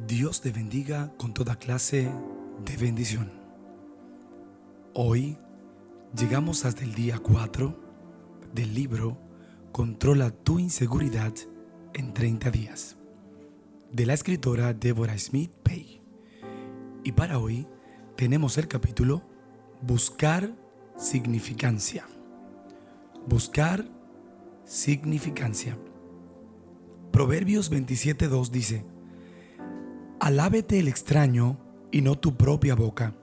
Dios te bendiga con toda clase de bendición. Hoy llegamos hasta el día 4 del libro Controla tu inseguridad en 30 días, de la escritora Deborah Smith Page. Y para hoy tenemos el capítulo Buscar significancia. Buscar significancia. Proverbios 27:2 dice: Alábete el extraño y no tu propia boca,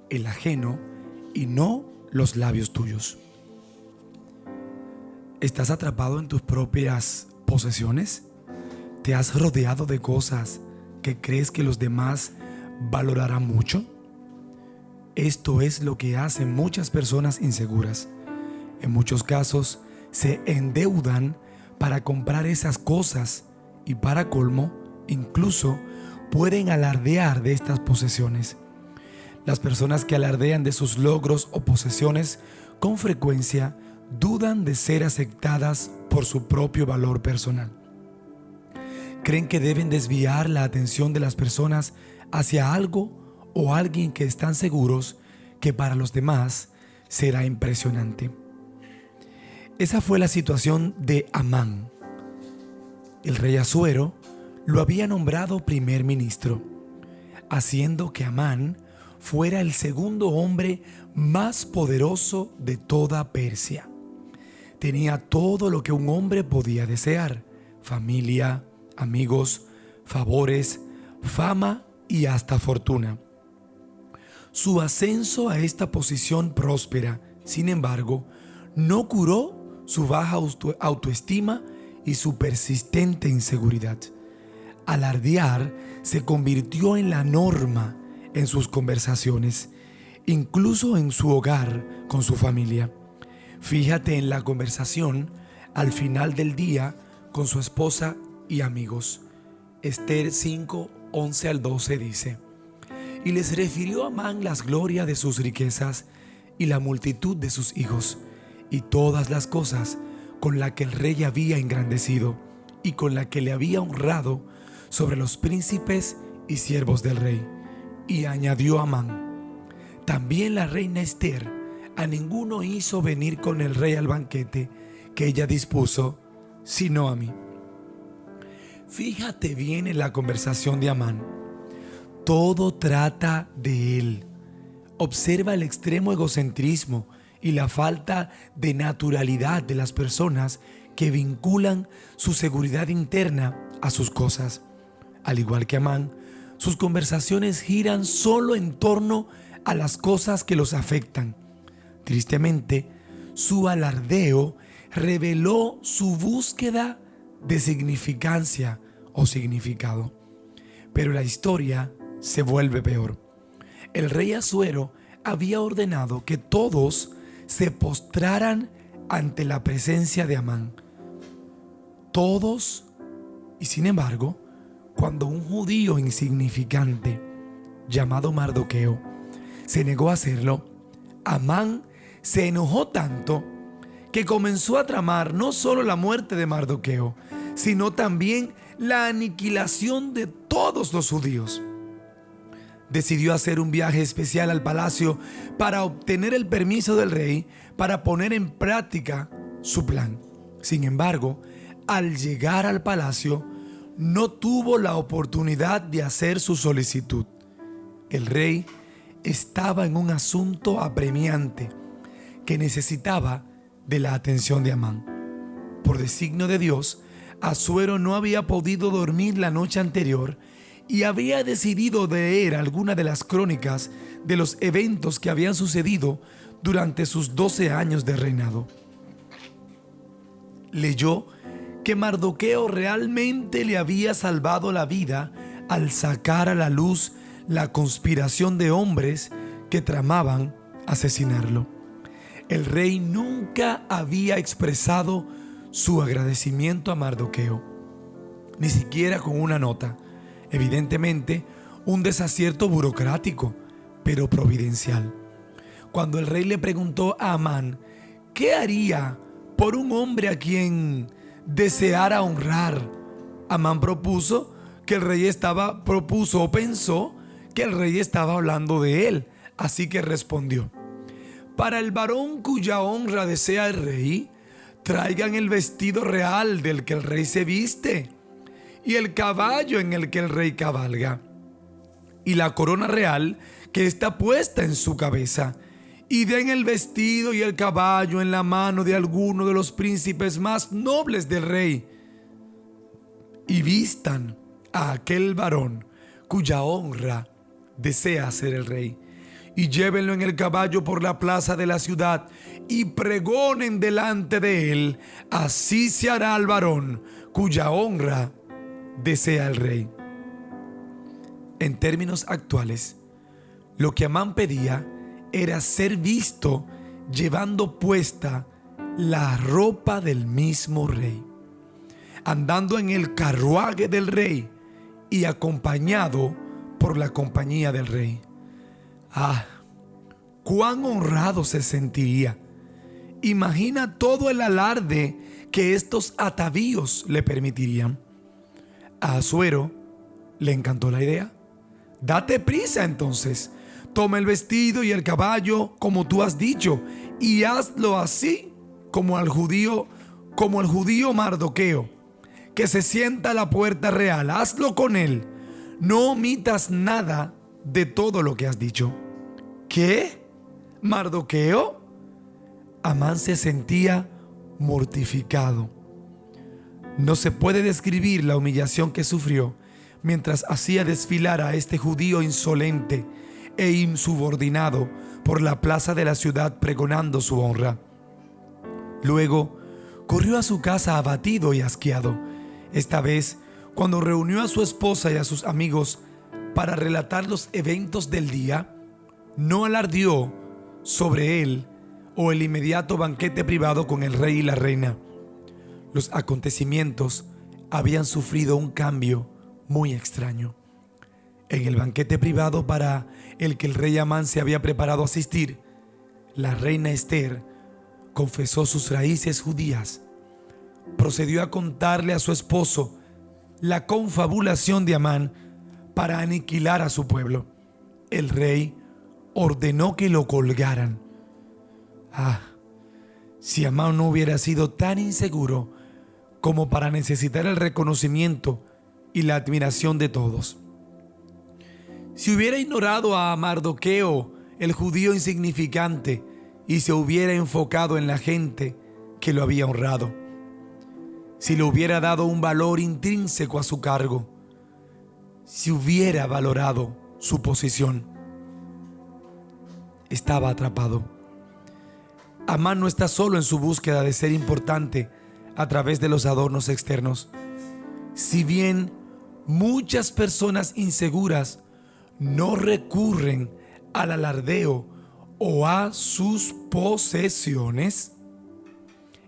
el ajeno y no los labios tuyos. ¿Estás atrapado en tus propias posesiones? ¿Te has rodeado de cosas que crees que los demás valorarán mucho? Esto es lo que hacen muchas personas inseguras. En muchos casos se endeudan para comprar esas cosas y, para colmo, incluso pueden alardear de estas posesiones. Las personas que alardean de sus logros o posesiones con frecuencia dudan de ser aceptadas por su propio valor personal. Creen que deben desviar la atención de las personas hacia algo o alguien que están seguros que para los demás será impresionante. Esa fue la situación de Amán. El rey Asuero lo había nombrado primer ministro, haciendo que Amán fuera el segundo hombre más poderoso de toda Persia. Tenía todo lo que un hombre podía desear: familia, amigos, favores, fama y hasta fortuna. Su ascenso a esta posición próspera, sin embargo, no curó su baja autoestima y su persistente inseguridad. Alardear se convirtió en la norma en sus conversaciones, incluso en su hogar con su familia. Fíjate en la conversación al final del día con su esposa y amigos. Esther 5:11-12 dice: Y les refirió a Amán las glorias de sus riquezas y la multitud de sus hijos, y todas las cosas con las que el rey había engrandecido y con las que le había honrado sobre los príncipes y siervos del rey. Y añadió Amán: También la reina Esther a ninguno hizo venir con el rey al banquete que ella dispuso, sino a mí. Fíjate bien en la conversación de Amán. Todo trata de él. Observa el extremo egocentrismo y la falta de naturalidad de las personas que vinculan su seguridad interna a sus cosas. Al igual que Amán, sus conversaciones giran solo en torno a las cosas que los afectan. Tristemente, su alardeo reveló su búsqueda de significancia o significado. Pero la historia se vuelve peor. El rey Asuero había ordenado que todos se postraran ante la presencia de Amán. Todos, y sin embargo, cuando un judío insignificante llamado Mardoqueo se negó a hacerlo, Amán se enojó tanto que comenzó a tramar no solo la muerte de Mardoqueo, sino también la aniquilación de todos los judíos. Decidió hacer un viaje especial al palacio para obtener el permiso del rey para poner en práctica su plan. Sin embargo, al llegar al palacio, no tuvo la oportunidad de hacer su solicitud. El rey estaba en un asunto apremiante que necesitaba de la atención de Amán. Por designio de Dios, Asuero no había podido dormir la noche anterior y había decidido leer alguna de las crónicas de los eventos que habían sucedido durante sus 12 años de reinado. Leyó que Mardoqueo realmente le había salvado la vida al sacar a la luz la conspiración de hombres que tramaban asesinarlo. El rey nunca había expresado su agradecimiento a Mardoqueo, ni siquiera con una nota. Evidentemente, un desacierto burocrático, pero providencial. Cuando el rey le preguntó a Amán qué haría por un hombre a quien deseara honrar, Amán propuso que el rey propuso o pensó que el rey estaba hablando de él. Así que respondió: para el varón cuya honra desea el rey, traigan el vestido real del que el rey se viste, y el caballo en el que el rey cabalga, y la corona real que está puesta en su cabeza, y den el vestido y el caballo en la mano de alguno de los príncipes más nobles del rey, y vistan a aquel varón cuya honra desea ser el rey, y llévenlo en el caballo por la plaza de la ciudad, y pregonen delante de él: así se hará al varón cuya honra desea el rey. En términos actuales, lo que Amán pedía era ser visto llevando puesta la ropa del mismo rey, andando en el carruaje del rey y acompañado por la compañía del rey. Ah, cuán honrado se sentiría. Imagina todo el alarde que estos atavíos le permitirían. A Asuero le encantó la idea. Date prisa entonces, toma el vestido y el caballo como tú has dicho, y hazlo así como el judío Mardoqueo, que se sienta a la puerta real. Hazlo con él. No omitas nada de todo lo que has dicho. ¿Qué? ¿Mardoqueo? Amán se sentía mortificado. No se puede describir la humillación que sufrió mientras hacía desfilar a este judío insolente e insubordinado por la plaza de la ciudad pregonando su honra. Luego corrió a su casa abatido y asqueado. Esta vez, cuando reunió a su esposa y a sus amigos para relatar los eventos del día, no alardeó sobre él o el inmediato banquete privado con el rey y la reina. Los acontecimientos habían sufrido un cambio muy extraño. En el banquete privado para el que el rey Amán se había preparado a asistir, la reina Esther confesó sus raíces judías. Procedió a contarle a su esposo la confabulación de Amán para aniquilar a su pueblo. El rey ordenó que lo colgaran. Si Amán no hubiera sido tan inseguro como para necesitar el reconocimiento y la admiración de todos. Si hubiera ignorado a Mardoqueo, el judío insignificante, y se hubiera enfocado en la gente que lo había honrado. Si le hubiera dado un valor intrínseco a su cargo. Si hubiera valorado su posición. Estaba atrapado. Amán no está solo en su búsqueda de ser importante a través de los adornos externos. Si bien muchas personas inseguras no recurren al alardeo o a sus posesiones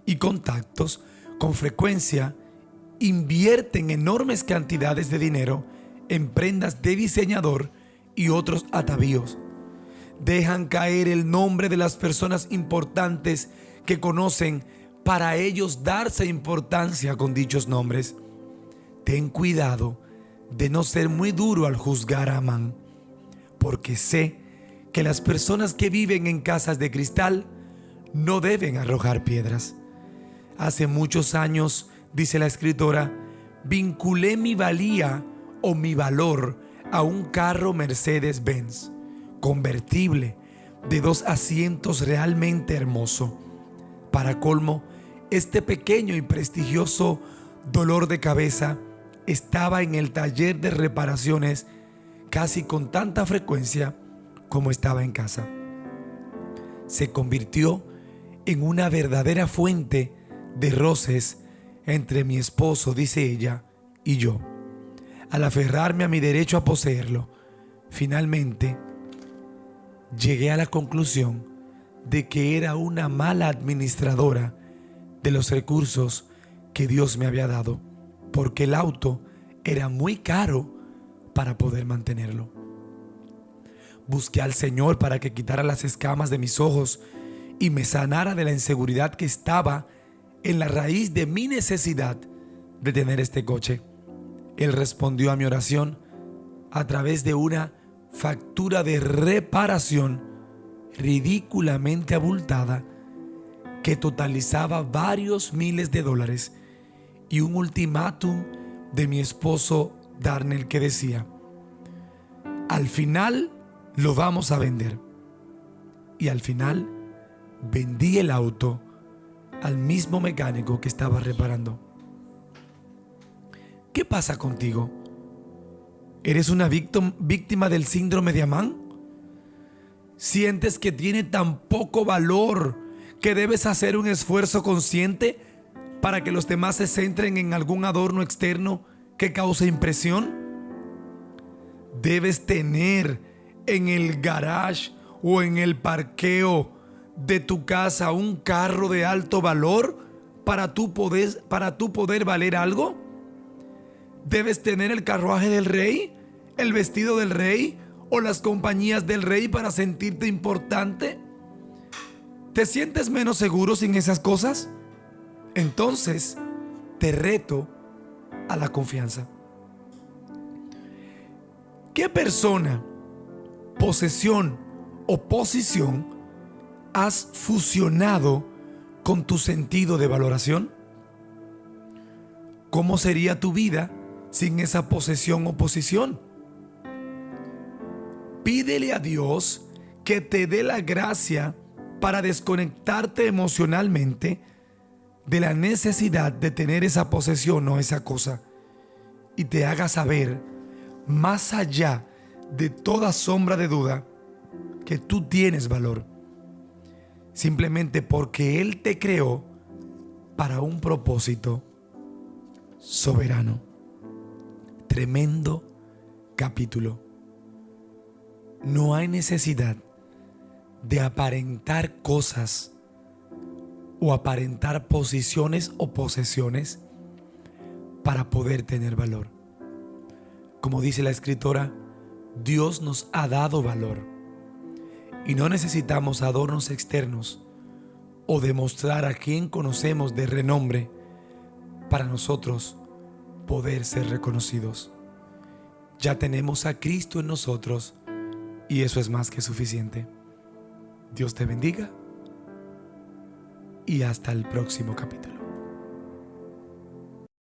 y contactos, con frecuencia invierten enormes cantidades de dinero en prendas de diseñador y otros atavíos. Dejan caer el nombre de las personas importantes que conocen para ellos darse importancia con dichos nombres. Ten cuidado de no ser muy duro al juzgar a Amán, porque sé que las personas que viven en casas de cristal no deben arrojar piedras. Hace muchos años, dice la escritora, vinculé mi valía o mi valor a un carro Mercedes-Benz convertible de 2 asientos realmente hermoso. Para colmo, este pequeño y prestigioso dolor de cabeza estaba en el taller de reparaciones casi con tanta frecuencia como estaba en casa. Se convirtió en una verdadera fuente de roces entre mi esposo, dice ella, y yo. Al aferrarme a mi derecho a poseerlo, finalmente llegué a la conclusión de que era una mala administradora de los recursos que Dios me había dado, porque el auto era muy caro para poder mantenerlo. Busqué al Señor para que quitara las escamas de mis ojos y me sanara de la inseguridad que estaba en la raíz de mi necesidad de tener este coche. Él respondió a mi oración a través de una factura de reparación ridículamente abultada que totalizaba varios miles de dólares y un ultimátum de mi esposo Darnell que decía: al final lo vamos a vender. Y al final vendí el auto al mismo mecánico que estaba reparando. ¿Qué pasa contigo? ¿Eres una víctima del síndrome de Amán? ¿Sientes que tiene tan poco valor que debes hacer un esfuerzo consciente para que los demás se centren en algún adorno externo que cause impresión? Debes tener en el garage o en el parqueo de tu casa un carro de alto valor para tú poder valer algo. Debes tener el carruaje del rey, el vestido del rey o las compañías del rey para sentirte importante. ¿Te sientes menos seguro sin esas cosas? Entonces te reto a la confianza. ¿Qué persona, posesión o posición has fusionado con tu sentido de valoración? ¿Cómo sería tu vida sin esa posesión o posición? Pídele a Dios que te dé la gracia para desconectarte emocionalmente de la necesidad de tener esa posesión o esa cosa, y te haga saber, más allá de toda sombra de duda, que tú tienes valor, simplemente porque Él te creó para un propósito soberano. Tremendo capítulo. No hay necesidad de aparentar cosas o aparentar posiciones o posesiones para poder tener valor. Como dice la escritora, Dios nos ha dado valor y no necesitamos adornos externos o demostrar a quien conocemos de renombre para nosotros poder ser reconocidos. Ya tenemos a Cristo en nosotros y eso es más que suficiente. Dios te bendiga y hasta el próximo capítulo.